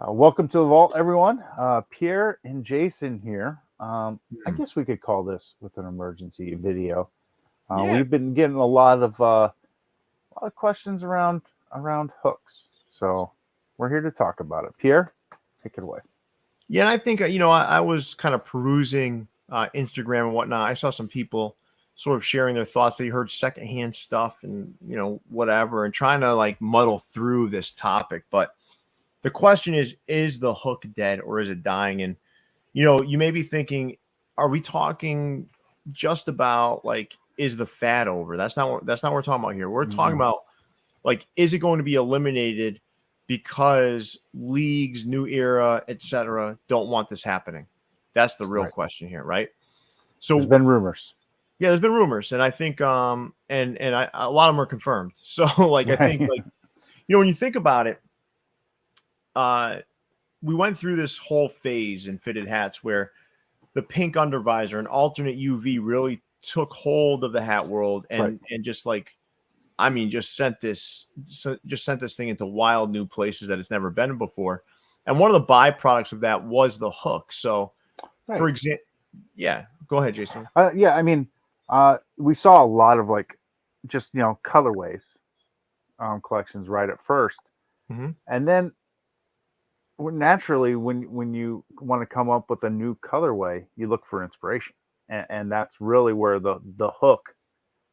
Welcome to the vault, everyone. Pierre and Jason here. I Hmm. guess we could call this with an emergency video. Yeah. We've been getting a lot of questions around hooks, so we're here to talk about it. Pierre, take it away. Yeah. And I think, I was kind of perusing Instagram and whatnot. I saw some people sort of sharing their thoughts. They heard secondhand stuff and, whatever, and trying to like muddle through this topic. But the question is the hook dead or is it dying? And, you may be thinking, are we talking just about like, is the fad over? That's not what we're talking about here. We're talking Mhm. about like, is it going to be eliminated because leagues, new era, etc., don't want this happening? That's the real Right. question here, right? There's So been rumors. yeah, there's been rumors, and I think a lot of them are confirmed. So like I think Right. like when you think about it, uh, we went through this whole phase in fitted hats where the pink undervisor and alternate UV really took hold of the hat world Right. and just like I mean, just sent this thing into wild new places that it's never been before. And one of the byproducts of that was the hook. So, for Right. example, yeah, go ahead, Jason. Yeah. I mean, we saw a lot of just colorways collections right at first, Hmm. and then naturally when you want to come up with a new colorway you look for inspiration, and that's really where the hook,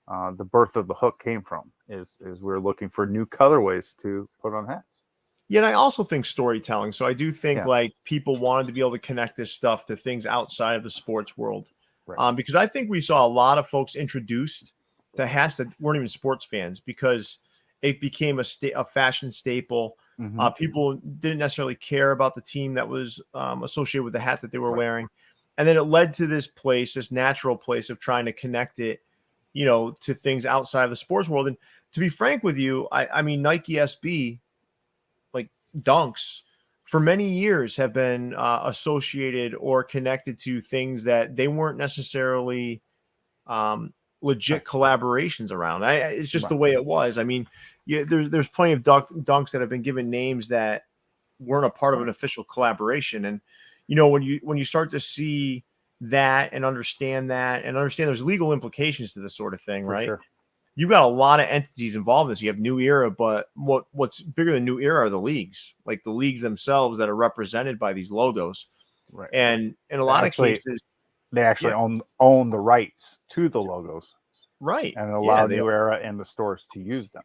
the birth of the hook came from, is we're looking for new colorways to put on hats. Yeah, and I also think storytelling. So I do think Yeah. like people wanted to be able to connect this stuff to things outside of the sports world, Right. because I think we saw a lot of folks introduced to hats that weren't even sports fans because it became a fashion staple. Hmm. People didn't necessarily care about the team that was associated with the hat that they were Right. wearing, and then it led to this place, this natural place of trying to connect it, to things outside of the sports world. And to be frank with you, I mean Nike SB like dunks for many years have been associated or connected to things that they weren't necessarily legit Right. collaborations around. It's just the Right. way it was. I mean, yeah, there's plenty of dunks that have been given names that weren't a part of an Right. official collaboration. And when you start to see that and understand there's legal implications to this sort of thing, For right? sure. You've got a lot of entities involved in this. You have New Era, but what's bigger than New Era are the leagues, like the leagues themselves that are represented by these logos. Right. And in a they lot of actually cases, they actually yeah, own the rights to the logos, right, and yeah, allow New Era and the stores to use them.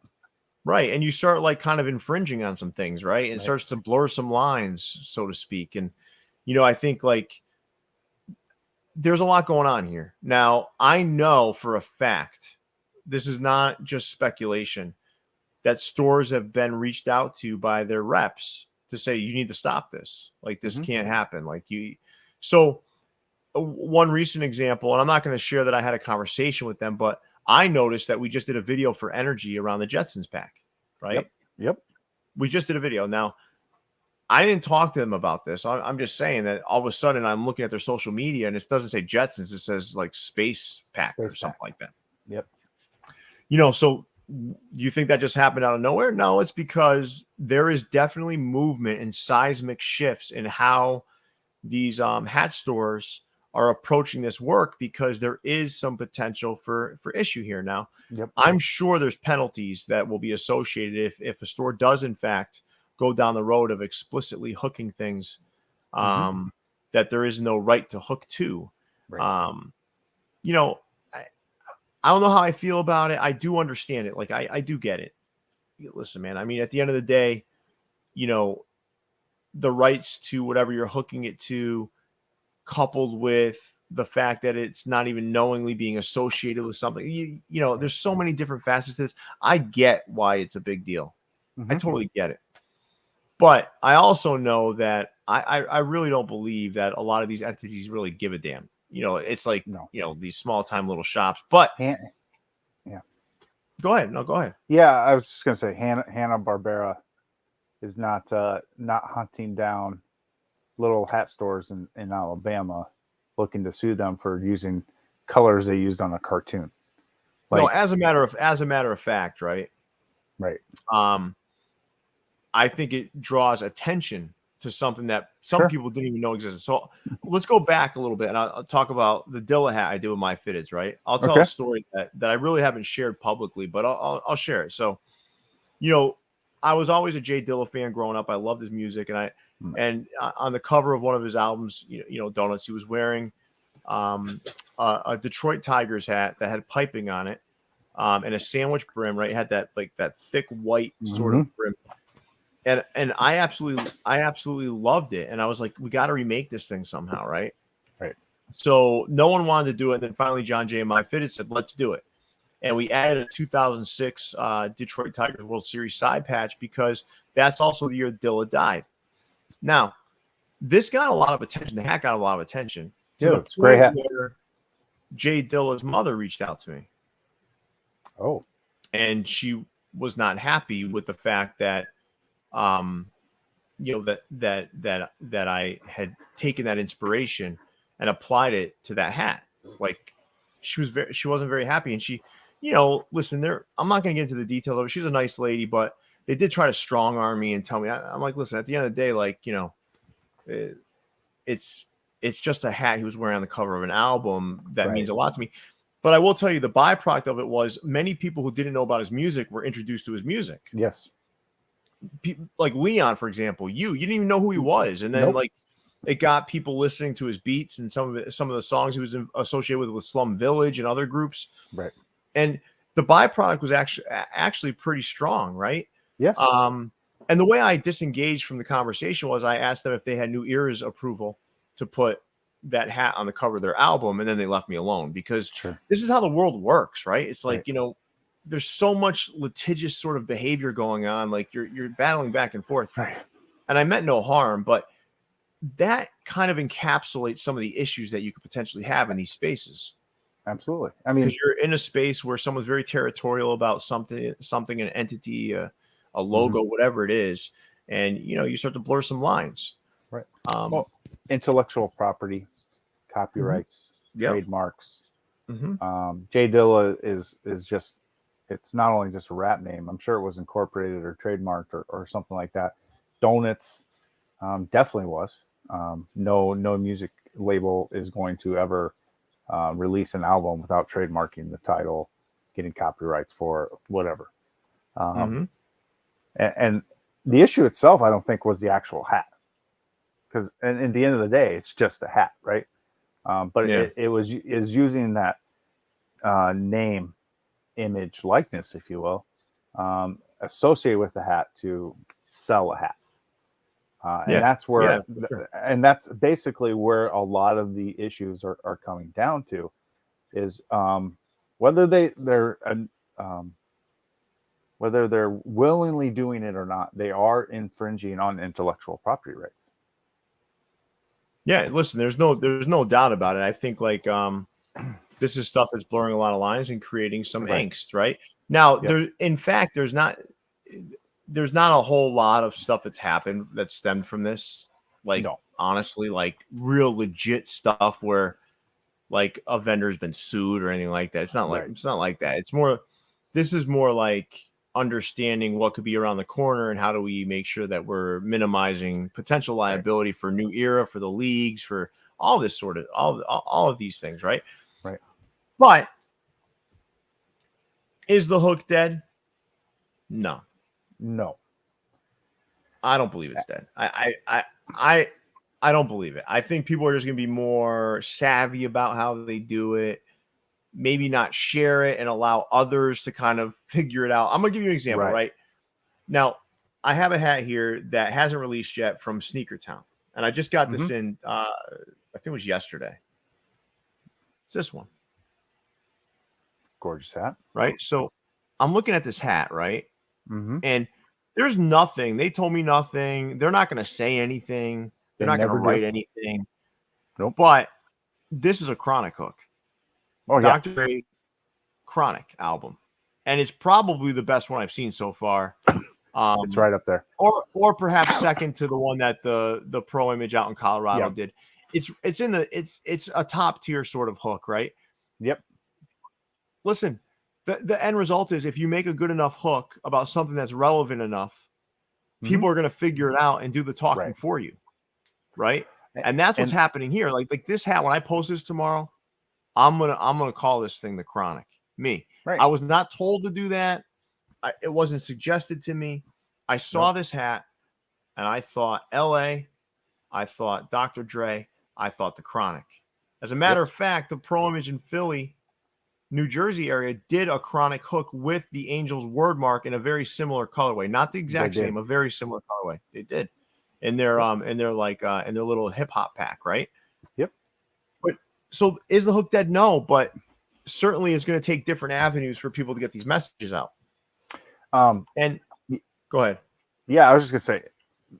right, and you start like kind of infringing on some things, right? And it Right. starts to blur some lines, so to speak. And I think like there's a lot going on here. Now, I know for a fact, this is not just speculation, that stores have been reached out to by their reps to say you need to stop this. Like this Hmm. can't happen. Like you. So one recent example, and I'm not going to share that I had a conversation with them, but I noticed that we just did a video for Energy around the Jetsons pack, right? Yep. Yep. We just did a video. Now, I didn't talk to them about this. I'm just saying that all of a sudden I'm looking at their social media and it doesn't say Jetsons. It says like Space Pack or Space something pack. like that. Yep. So you think that just happened out of nowhere? No, it's because there is definitely movement and seismic shifts in how these hat stores are approaching this work because there is some potential for issue here. Now, Yep. I'm sure there's penalties that will be associated if a store does in fact go down the road of explicitly hooking things Hmm. that there is no right to hook to. Right. Um, you know, I, I don't know how I feel about it. I do understand it. Like I do get it. Listen, man. I mean, at the end of the day, you know, the rights to whatever you're hooking it to, coupled with the fact that it's not even knowingly being associated with something. Right. There's so many different facets to this. I get why it's a big deal. I Hmm. totally get it. But I also know that I really don't believe that a lot of these entities really give a damn. It's like, No. these small time little shops. But Han- yeah. go ahead. No, go ahead. Yeah. I was just gonna say Hanna Barbera is not hunting down little hat stores in Alabama looking to sue them for using colors they used on a cartoon. No, Like, as a matter of fact, right? right. Um, I think it draws attention to something that some people didn't even know existed. So let's go back a little bit, and I'll talk about the Dilla Hat I do with my fitteds, right? I'll tell a story that I really haven't shared publicly, but I'll share it. So, I was always a Jay Dilla fan growing up. I loved his music, and on the cover of one of his albums, Donuts, he was wearing a Detroit Tigers hat that had piping on it, and a sandwich brim, right? It had that thick white sort of brim. And I absolutely loved it. And I was like, we got to remake this thing somehow, right? Right. So no one wanted to do it. And then finally, John J. and my fitted said, let's do it. And we added a 2006 Detroit Tigers World Series side patch because that's also the year Dilla died. Now, this got a lot of attention. The hat got a lot of attention. It's a great hat. Jay Dilla's mother reached out to me. Oh. And she was not happy with the fact that that I had taken that inspiration and applied it to that hat. Like she wasn't very happy, and she, listen, I'm not going to get into the details of it. She's a nice lady, but they did try to strong arm me and tell me, I'm like, listen, at the end of the day, like, it's just a hat he was wearing on the cover of an album that means a lot to me. But I will tell you, the byproduct of it was many people who didn't know about his music were introduced to his music. Yes. Like Leon, for example, you didn't even know who he was, and then it got people listening to his beats and some of the songs he was associated with Slum Village and other groups. Right. And the byproduct was actually pretty strong, right? Yes. And the way I disengaged from the conversation was I asked them if they had New Era's approval to put that hat on the cover of their album, and then they left me alone because this is how the world works, right? It's like, there's so much litigious sort of behavior going on. Like you're battling back and forth. Right. And I meant no harm, but that kind of encapsulates some of the issues that you could potentially have in these spaces. Absolutely. I mean, because you're in a space where someone's very territorial about something, an entity, a logo, whatever it is. And, you start to blur some lines. Right. Intellectual property, copyrights, trademarks. Jay Dilla is just, it's not only just a rap name. I'm sure it was incorporated or trademarked or something like that. Donuts definitely was. No music label is going to ever release an album without trademarking the title, getting copyrights for whatever. And the issue itself, I don't think, was the actual hat. Because at the end of the day, it's just a hat, right? But it is using that name, image, likeness, if you will, associated with the hat to sell a hat. And that's where, and that's basically where a lot of the issues are coming down to, is whether they're willingly doing it or not, they are infringing on intellectual property rights. Yeah, listen, there's no doubt about it. I think this is stuff that's blurring a lot of lines and creating some angst, right? Now, there's not a whole lot of stuff that's happened that stemmed from this. Honestly, like real legit stuff where like a vendor's been sued or anything like that. It's not like that. This is more like understanding what could be around the corner and how do we make sure that we're minimizing potential liability for New Era, for the leagues, for all this sort of all of these things, right? Right. But is the hook dead? No. I don't believe it's dead. I don't believe it. I think people are just going to be more savvy about how they do it. Maybe not share it and allow others to kind of figure it out. I'm going to give you an example, right? Now, I have a hat here that hasn't released yet from Sneaker Town. And I just got this in, I think it was yesterday. It's this one. Gorgeous hat. Right? So I'm looking at this hat, right? And there's nothing. They told me nothing. They're not going to say anything. They're not going to write anything. Nope. But this is a Chronic hook. Oh, Dr. Dre Chronic album. And it's probably the best one I've seen so far. It's right up there. Or perhaps second to the one that the Pro Image out in Colorado did. It's a top tier sort of hook, right? Yep. Listen, the end result is if you make a good enough hook about something that's relevant enough, people are going to figure it out and do the talking Right. for you. Right. And that's what's And happening here. Like this hat, when I post this tomorrow, I'm gonna call this thing the Chronic. Me. right. I was not told to do that. It wasn't suggested to me. I saw this hat and I thought LA, I thought Dr. Dre, I thought the Chronic. As a matter of fact, the Pro Image in Philly, New Jersey area did a Chronic hook with the Angels word mark in a very similar colorway. Not the exact same, a very similar colorway. They did. In their in their little hip hop pack, right? Yep. But so is the hook dead? No, but certainly it's going to take different avenues for people to get these messages out. And go ahead. Yeah, I was just gonna say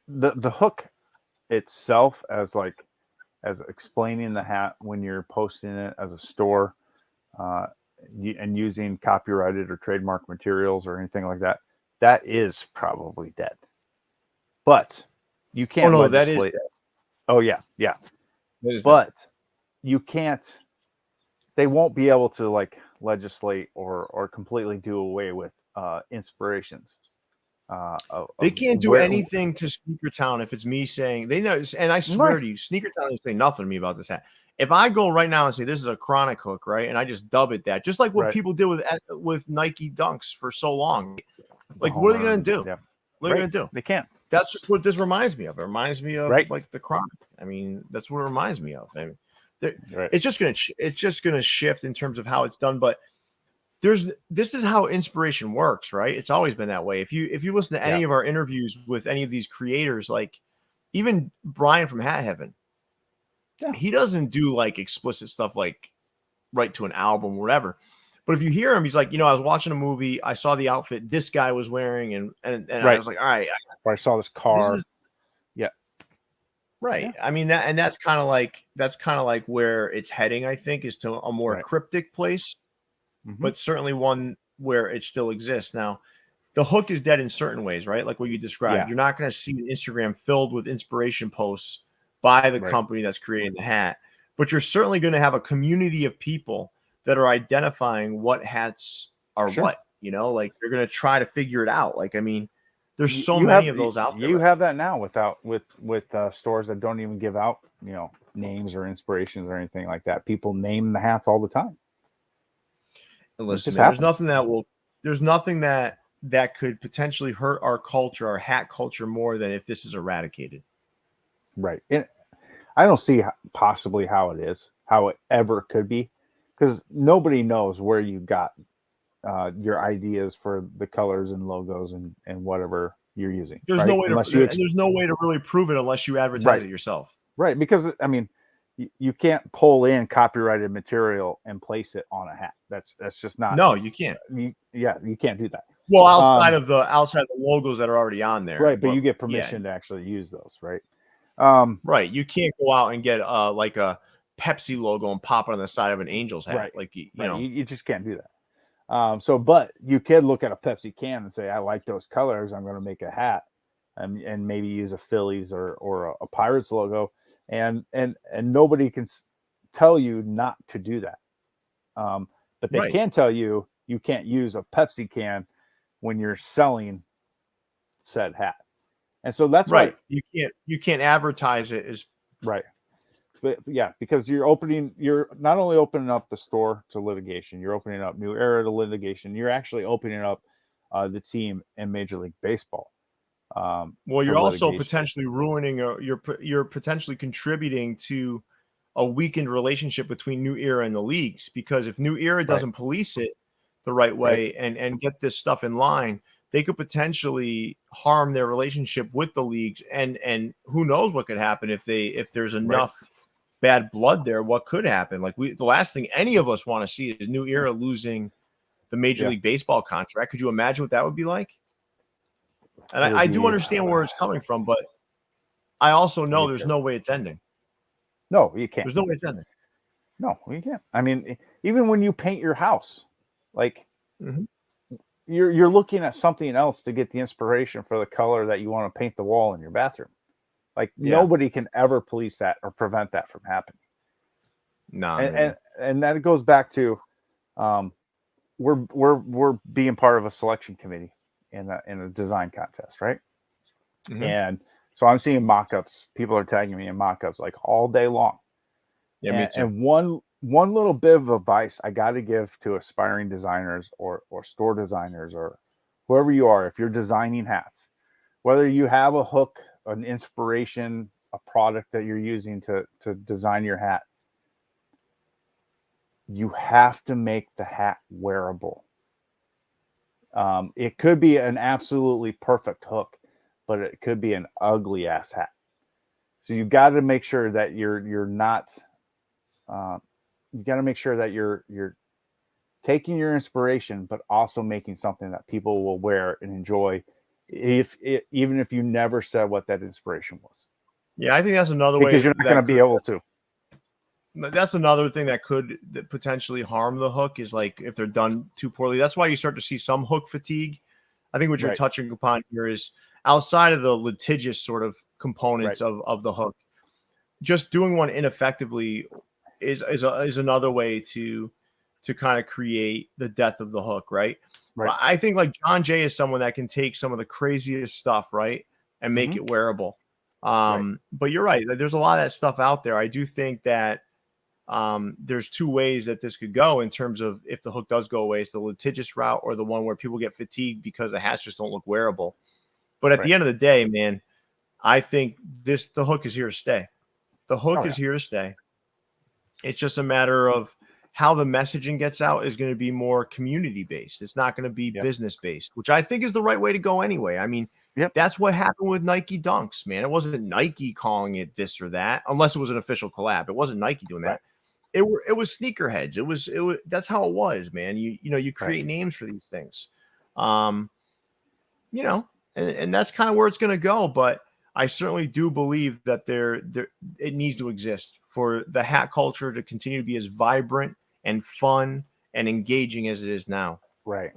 the hook itself as explaining the hat when you're posting it as a store and using copyrighted or trademark materials or anything like that, that is probably dead. But you can't legislate. Oh yeah. But you can't. They won't be able to legislate or completely do away with inspirations. They can't do anything to Sneaker Town if it's me saying they know. And I swear to you, Sneaker Town is saying nothing to me about this hat. If I go right now and say this is a Chronic hook, right, and I just dub it that, just like what people did with Nike Dunks for so long, what are they going to do? Yeah. What are they going to do? They can't. That's just what this reminds me of. It reminds me of like the Chronic. I mean, that's what it reminds me of. I mean, it's just gonna shift in terms of how it's done. But this is how inspiration works, right? It's always been that way. If you listen to any of our interviews with any of these creators, like even Brian from Hat Heaven, he doesn't do like explicit stuff like write to an album or whatever. But if you hear him, he's like, I was watching a movie, I saw the outfit this guy was wearing, and I was like, all right, or I saw this car. Right. Yeah. I mean that's kind of like where it's heading, I think, is to a more cryptic place, but certainly one where it still exists. Now, the hook is dead in certain ways, right? Like what you described. Yeah. You're not going to see an Instagram filled with inspiration posts by the company that's creating the hat, but you're certainly going to have a community of people that are identifying what hats are what, like they're going to try to figure it out. Like, I mean, there's so many of those out there. You have that now with stores that don't even give out, names or inspirations or anything like that. People name the hats all the time. And listen, man, there's nothing that could potentially hurt our culture, our hat culture, more than if this is eradicated. Right. And I don't see possibly how it ever could be, because nobody knows where you got your ideas for the colors and logos and whatever you're using. There's no way there's no way to really prove it unless you advertise it yourself. Right. Because I mean, you can't pull in copyrighted material and place it on a hat. That's just not. No, you can't. You can't do that. Well, outside of the logos that are already on there. Right. But you get permission to actually use those. Right. Right. You can't go out and get like a Pepsi logo and pop it on the side of an Angel's hat. Right. Like, you just can't do that. But you could look at a Pepsi can and say, I like those colors, I'm going to make a hat, and maybe use a Phillies or a Pirates logo, and nobody can tell you not to do that. But they can tell you can't use a Pepsi can when you're selling said hat. And so that's right. You can't advertise it as right. But yeah, because you're not only opening up the store to litigation, you're opening up New Era to litigation. You're actually opening up the team in Major League Baseball. Well, you're also potentially ruining, you're potentially contributing to a weakened relationship between New Era and the leagues, because if New Era doesn't police it the right way and get this stuff in line, they could potentially harm their relationship with the leagues, and who knows what could happen if there's enough bad blood there. What could happen? Like the last thing any of us want to see is New Era losing the Major League Baseball contract. Could you imagine what that would be like? And I do understand where it's coming from, but I also know there's no way it's ending. No, you can't. There's no way it's ending. No, you can't. I mean, even when you paint your house, like you're looking at something else to get the inspiration for the color that you want to paint the wall in your bathroom. Like nobody can ever police that or prevent that from happening. No, and that goes back to we're being part of a selection committee in a design contest, right? Mhm. And so I'm seeing mock-ups. People are tagging me in mock-ups like all day long. Yeah, me too. And one little bit of advice I got to give to aspiring designers or store designers or whoever you are, if you're designing hats, whether you have a hook, an inspiration, a product that you're using to design your hat, you have to make the hat wearable. It could be an absolutely perfect hook, but it could be an ugly ass hat. So you got to make sure that you're not. You got to make sure that you're taking your inspiration, but also making something that people will wear and enjoy, even if you never said what that inspiration was, Yeah, I think that's another because way you're not going that to be could. able to. That's another thing that could potentially harm the hook is like if they're done too poorly. That's why you start to see some hook fatigue. I think what you're Right, touching upon here is outside of the litigious sort of right, components of the hook, just doing one ineffectively is another way to kind of create the death of the hook, right? right. But I think like John Jay is someone that can take some of the craziest stuff, right, and make Hmm. it wearable. Right, But you're right. There's a lot of that stuff out there. I do think that there's two ways that this could go in terms of if the hook does go away, it's the litigious route or the one where people get fatigued because the hats just don't look wearable. But at right. the end of the day, man, I think the hook is here to stay. The Oh hook yeah, is here to stay. It's just a matter of how the messaging gets out is going to be more community based. It's not going to be yep, business based, which I think is the right way to go anyway. I mean, yep. that's what happened with Nike Dunks, man. It wasn't Nike calling it this or that, unless it was an official collab. It wasn't Nike doing Right, that. It was sneakerheads. It was that's how it was, man. You right. create names for these things. Um, you know, and that's kind of where it's going to go. But I certainly do believe that there it needs to exist for the hat culture to continue to be as vibrant and fun and engaging as it is now. Right.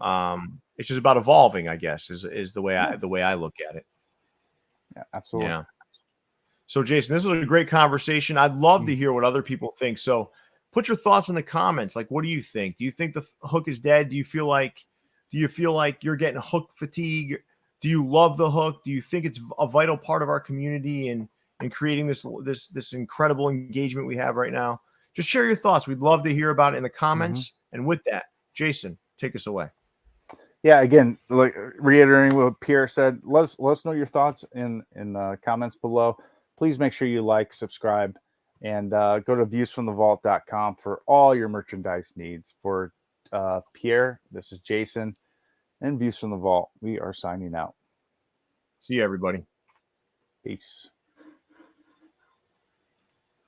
It's just about evolving, I guess, is Yeah, the way I look at it. yeah, absolutely. Yeah. So, Jason, this was a great conversation. I'd love Mm. to hear what other people think. So, put your thoughts in the comments. Like, what do you think? Do you think the hook is dead? Do you feel like you're getting hook fatigue? Do you love the hook? Do you think it's a vital part of our community and creating this incredible engagement we have right now? Just share your thoughts. We'd love to hear about it in the Hmm. comments. And with that, Jason, take us away. Yeah, again, like reiterating what Pierre said, let us know your thoughts in the comments below. Please make sure you like, subscribe, and go to viewsfromthevault.com for all your merchandise needs. For Pierre, this is Jason, and Views from the Vault. We are signing out. See you, everybody. Peace.